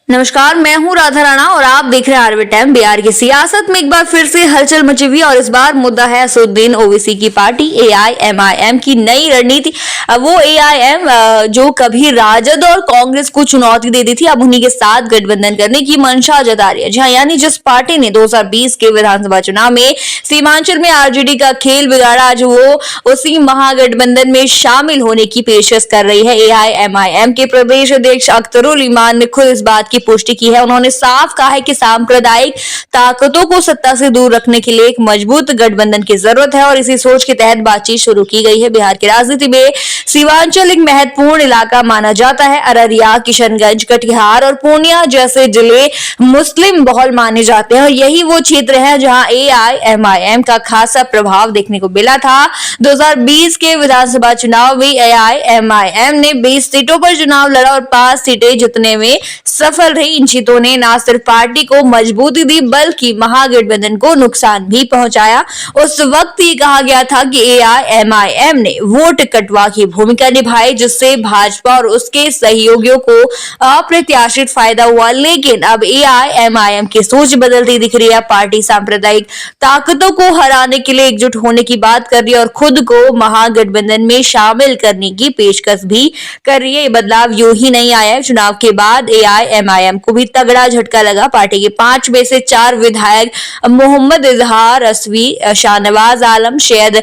नमस्कार, मैं हूं राधा राणा और आप देख रहे हैं आरवे टाइम। बिहार की सियासत में एक बार फिर से हलचल मची हुई और इस बार मुद्दा है असदुद्दीन ओवैसी की पार्टी एआईएमआईएम की नई रणनीति। वो एआईएम जो कभी राजद और कांग्रेस को चुनौती दे दी थी, अब उन्हीं के साथ गठबंधन करने की मंशा जता रही है। जी हाँ, यानी जिस पार्टी ने 2020 के विधानसभा चुनाव में सीमांचल में आरजेडी का खेल बिगाड़ा, आज वो उसी महागठबंधन में शामिल होने की पेशकश कर रही है। एआईएमआईएम के प्रदेश अध्यक्ष अख्तरुल इमान ने खुद इस बात की पुष्टि की है। उन्होंने साफ कहा है कि सांप्रदायिक ताकतों को सत्ता से दूर रखने के लिए एक मजबूत गठबंधन की जरूरत है और इसी सोच के तहत बातचीत शुरू की गई है। बिहार की राजनीति में सीमांचल एक महत्वपूर्ण इलाका माना जाता है। अररिया, किशनगंज, कटिहार और पूर्णिया जैसे जिले मुस्लिम बहुल माने जाते हैं और यही वो क्षेत्र है जहां एआईएमआईएम का खासा प्रभाव देखने को मिला था। 2020 के विधानसभा चुनाव में एआईएमआईएम ने 20 सीटों पर चुनाव लड़ा और 5 सीटें जीतने में सफल रही। इन जीतों ने न सिर्फ पार्टी को मजबूती दी बल्कि महागठबंधन को नुकसान भी पहुंचाया। उस वक्त ये कहा गया था कि एआईएमआईएम ने वोट कटवा की भूमिका निभाई, जिससे भाजपा और उसके सहयोगियों को अप्रत्याशित फायदा हुआ। लेकिन अब एआईएमआईएम की सोच बदलती दिख रही है। पार्टी सांप्रदायिक ताकतों को हराने के लिए एकजुट होने की बात कर रही है और खुद को महागठबंधन में शामिल करने की पेशकश भी कर रही है। ये बदलाव यूं ही नहीं आया है। चुनाव के बाद एआईएमआईएम को भी तगड़ा झटका लगा। पार्टी के 5 में से 4 विधायक मोहम्मद इजहार रस्वी, शाहनवाज आलम, सैयद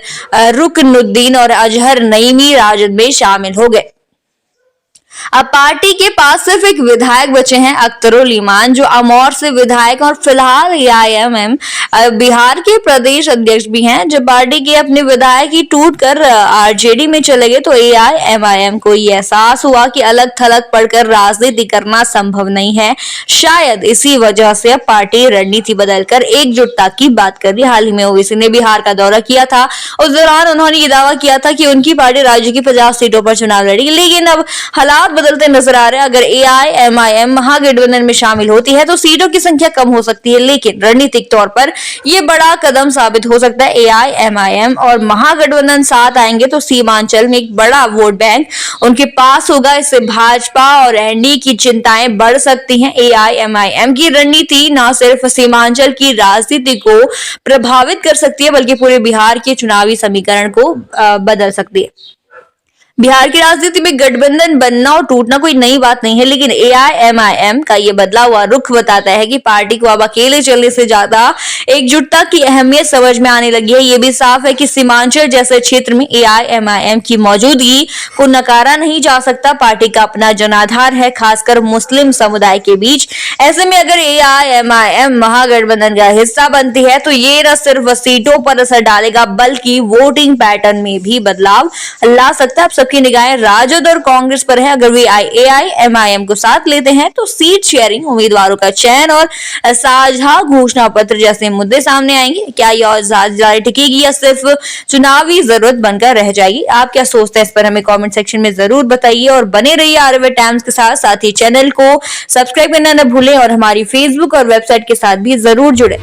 रुकनुद्दीन और अजहर नईमी राजद में शामिल हो गए। अब पार्टी के पास सिर्फ एक विधायक बचे हैं, अख्तरुल इमान, जो अमौर से विधायक और फिलहाल एआईएमआईएम बिहार के प्रदेश अध्यक्ष भी हैं। जब पार्टी के अपने विधायक ही टूट कर आरजेडी में चले गए तो एआईएमआईएम को ये एहसास हुआ कि अलग थलग पड़कर राजनीति करना संभव नहीं है। शायद इसी वजह से अब पार्टी रणनीति बदलकर एकजुटता की बात कर रही है। हाल ही में ओवैसी ने बिहार का दौरा किया था। उस दौरान उन्होंने ये दावा किया था कि उनकी पार्टी राज्य की 50 सीटों पर चुनाव लड़ेगी, लेकिन अब हालात बदलते नजर आ रहे हैं। अगर एआईएमआईएम महागठबंधन में शामिल होती है तो सीटों की संख्या कम हो सकती है, लेकिन रणनीतिक तौर पर यह बड़ा कदम साबित हो सकता है। एआईएमआईएम और महागठबंधन साथ आएंगे तो सीमांचल में एक बड़ा वोट बैंक उनके पास होगा। इससे भाजपा और एनडीए की चिंताएं बढ़ सकती हैं। एआईएमआईएम की रणनीति न सिर्फ सीमांचल की राजनीति को प्रभावित कर सकती है बल्कि पूरे बिहार के चुनावी समीकरण को बदल सकती है। बिहार की राजनीति में गठबंधन बनना और टूटना कोई नई बात नहीं है, लेकिन एआईएमआईएम का ये बदला हुआ रुख बताता है कि पार्टी को अब अकेले चलने से ज्यादा एकजुटता की अहमियत समझ में आने लगी है। ये भी साफ है कि सीमांचल जैसे क्षेत्र में एआईएमआईएम की मौजूदगी को नकारा नहीं जा सकता। पार्टी का अपना जनाधार है, खासकर मुस्लिम समुदाय के बीच। ऐसे में अगर एआईएमआईएम महागठबंधन का हिस्सा बनती है तो ये न सिर्फ सीटों पर असर डालेगा बल्कि वोटिंग पैटर्न में भी बदलाव ला सकता है। सबकी निगाहें राजद और कांग्रेस पर है। अगर वे एआईएमआईएम को साथ लेते हैं तो सीट शेयरिंग, उम्मीदवारों का चयन और साझा घोषणा पत्र जैसे मुद्दे सामने आएंगे। क्या यह साझेदारी टिकेगी या सिर्फ चुनावी जरूरत बनकर रह जाएगी? आप क्या सोचते हैं इस पर हमें कमेंट सेक्शन में जरूर बताइए और बने रहिए आरवे टाइम्स के साथ। साथ ही चैनल को सब्सक्राइब करना न भूलें और हमारी फेसबुक और वेबसाइट के साथ भी जरूर जुड़े।